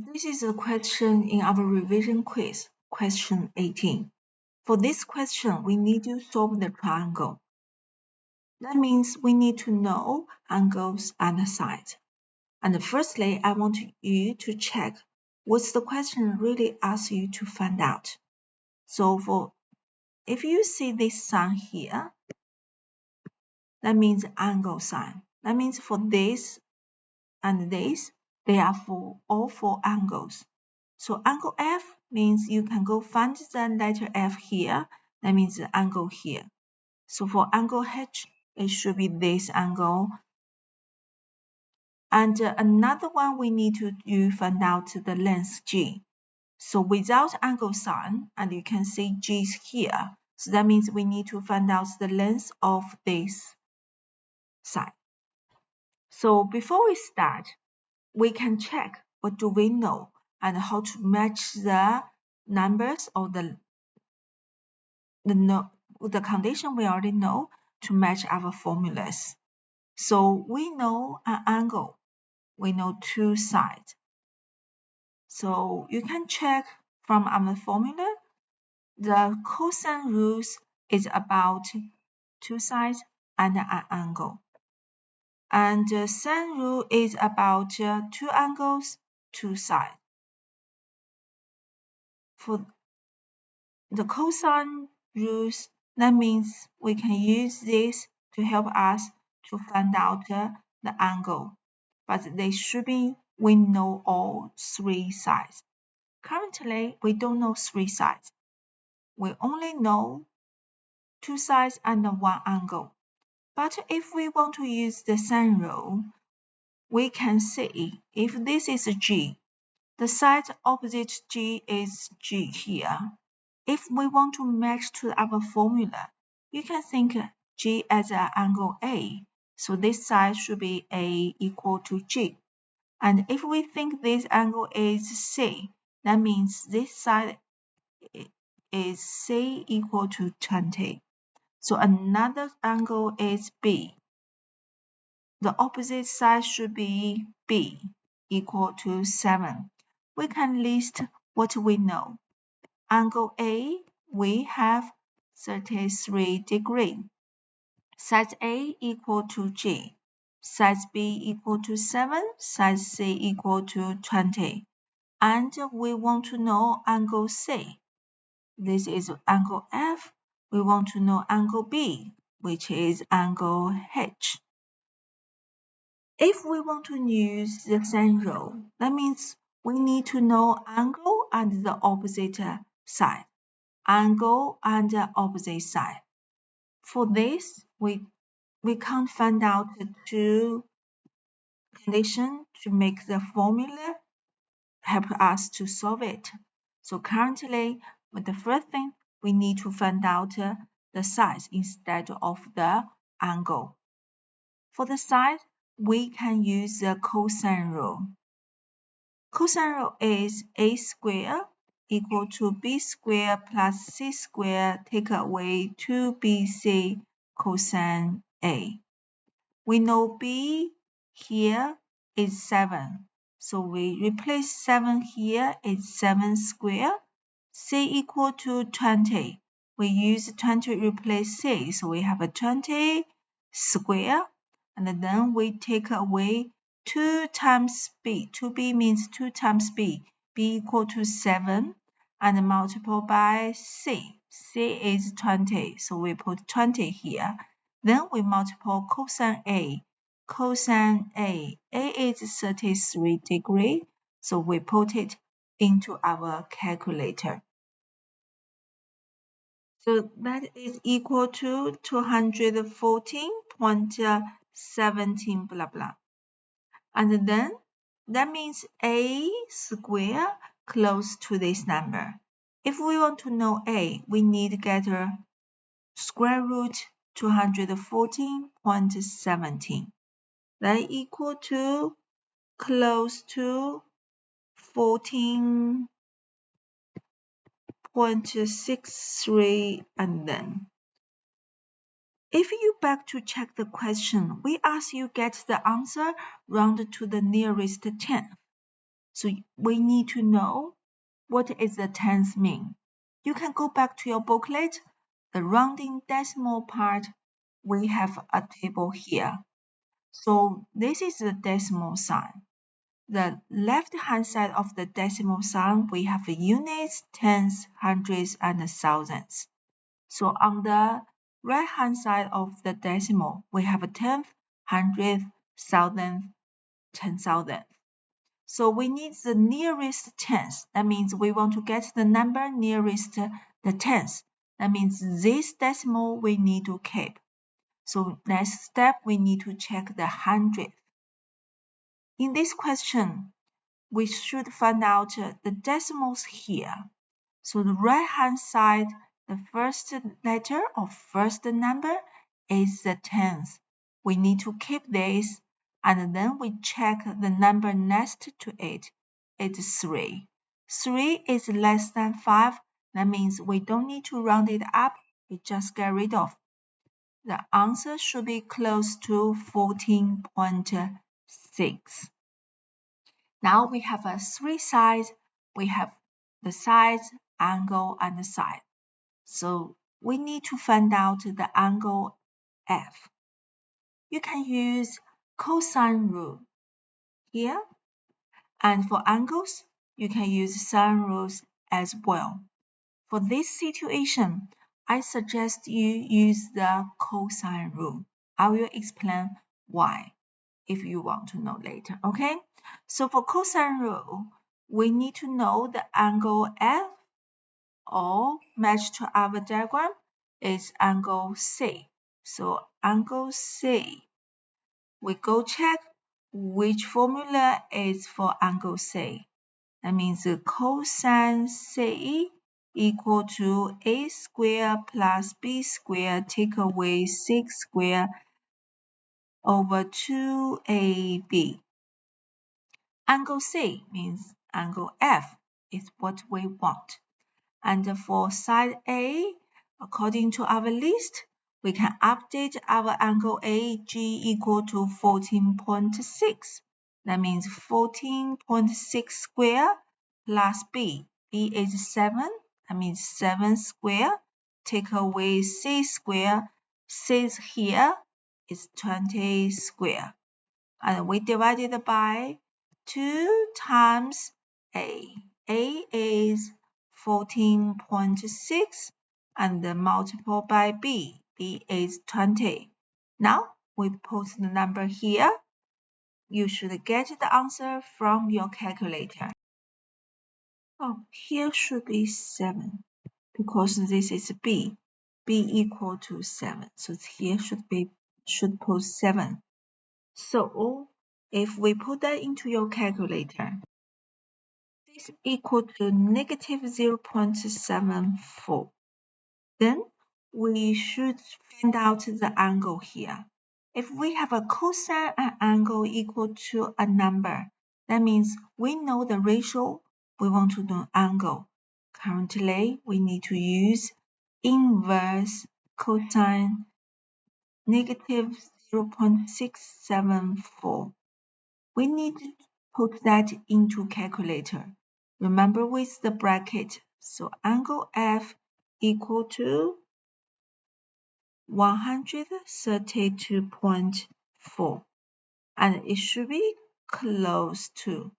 This is a question in our revision quiz, question 18. For this question, we need to solve the triangle. That means we need to know angles and sides. And firstly, I want you to check what's the question really asks you to find out. So if you see this sign here, that means angle sign. That means for this and this, they are for all four angles. So angle F means you can go find the letter F here. That means the angle here. So for angle H, it should be this angle. And another one we need to find out the length G. So without angle sign, and you can see G is here. So that means we need to find out the length of this side. So before we start, we can check what do we know and how to match the numbers or the condition we already know to match our formulas. So we know an angle, we know two sides. So you can check from our formula, the cosine rules is about two sides and an angle. And the sine rule is about two angles, two sides. For the cosine rules, that means we can use this to help us to find out the angle. But they should be, we know all three sides. Currently, we don't know three sides. We only know two sides and one angle. But if we want to use the sine rule, we can see if this is G, the side opposite G is G here. If we want to match to our formula, you can think G as an angle A. So this side should be A equal to G. And if we think this angle is C, that means this side is C equal to 20. So another angle is B. The opposite side should be B equal to 7. We can list what we know. Angle A, we have 33 degrees. Side A equal to G. Side B equal to 7. Side C equal to 20. And we want to know angle C. This is angle F. We want to know angle B, which is angle H. If we want to use the sine rule, that means we need to know angle and the opposite side. Angle and the opposite side. For this, we can't find out the two conditions to make the formula help us to solve it. So currently, the first thing we need to find out the size instead of the angle. For the side, we can use the cosine rule. Cosine rule is a squared equal to b squared plus c squared take away 2bc cosine a. We know b here is 7. So we replace 7 here is 7 squared. C equal to 20. We use 20 to replace c. So we have a 20 squared. And then we take away 2 times b. 2b means 2 times b. b equal to 7. And multiply by c. c is 20. So we put 20 here. Then we multiply cosine A. Cosine A. A is 33 degrees. So we put it into our calculator. So that is equal to 214.17 blah blah. And then that means A squared close to this number. If we want to know A, we need to get a square root 214.17. That equal to close to 14.63 and then. If you back to check the question, we ask you get the answer round to the nearest tenth. So we need to know what is the tens mean. You can go back to your booklet, the rounding decimal part, we have a table here. So this is the decimal sign. The left-hand side of the decimal sign, we have units, tens, hundreds, and thousands. So on the right-hand side of the decimal, we have a tenth, hundredth, thousandth, 10,000th. So we need the nearest tens. That means we want to get the number nearest the tens. That means this decimal we need to keep. So next step, we need to check the hundredth. In this question, we should find out the decimals here. So the right-hand side, the first letter or first number is the tens. We need to keep this, and then we check the number next to it. It's 3. 3 is less than 5. That means we don't need to round it up. We just get rid of. The answer should be close to 14.6. Now we have 3 sides. We have the sides, angle, and the side. So we need to find out the angle F. You can use cosine rule here. And for angles, you can use sine rules as well. For this situation, I suggest you use the cosine rule. I will explain why if you want to know later, okay? So for cosine rule, we need to know the angle F, or match to our diagram is angle C. So angle C, we go check which formula is for angle C. That means cosine C equal to a squared plus b squared take away 6 squared over 2ab. Angle C means angle F is what we want. And for side A, according to our list, we can update our angle AG equal to 14.6. That means 14.6 square plus B. B is 7. That means 7 square. Take away C square. 6 here is 20 square. And we divided by 2 times A. A is 14.6 and multiple by B. B is 20. Now we put the number here. You should get the answer from your calculator. Oh, here should be 7 because this is B. B equal to 7. So here should put 7. So if we put that into your calculator, this equal to negative 0.74. Then we should find out the angle here. If we have a cosine and angle equal to a number, that means we know the ratio, we want to know angle. Currently, we need to use inverse cosine negative 0.674. We need to put that into calculator. Remember with the bracket. So angle F equal to 132.4. And it should be close to.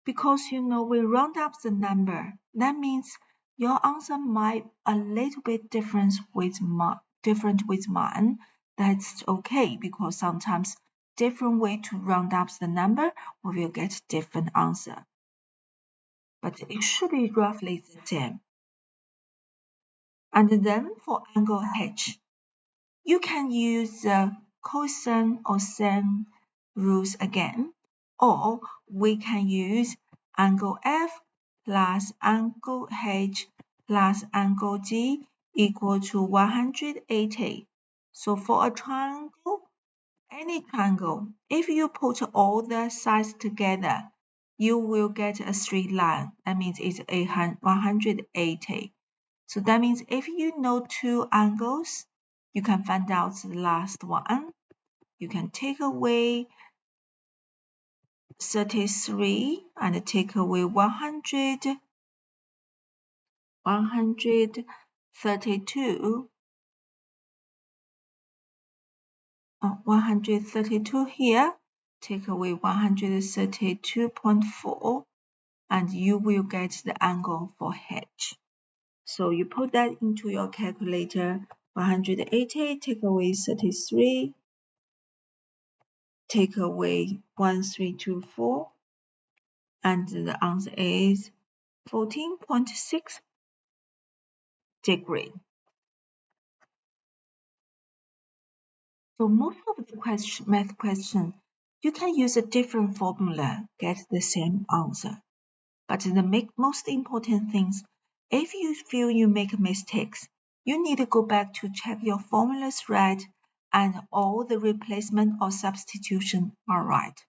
Because you know we round up the number. That means your answer might a little bit different with mine. That's okay because sometimes different way to round up the number, we will get different answer. But it should be roughly the same. And then for angle H, you can use the cosine or sine rules again, or we can use angle F plus angle H plus angle G equal to 180. So for a triangle, any triangle, if you put all the sides together, you will get a straight line. That means it's 180. So that means if you know two angles, you can find out the last one. You can take away 33 and take away 132. 132 here, take away 132.4, and you will get the angle for H. So you put that into your calculator. 180 take away 33, take away 1324, and the answer is 14.6 degree. So most of the math question, you can use a different formula, get the same answer. But the most important things, if you feel you make mistakes, you need to go back to check your formulas right and all the replacement or substitution are right.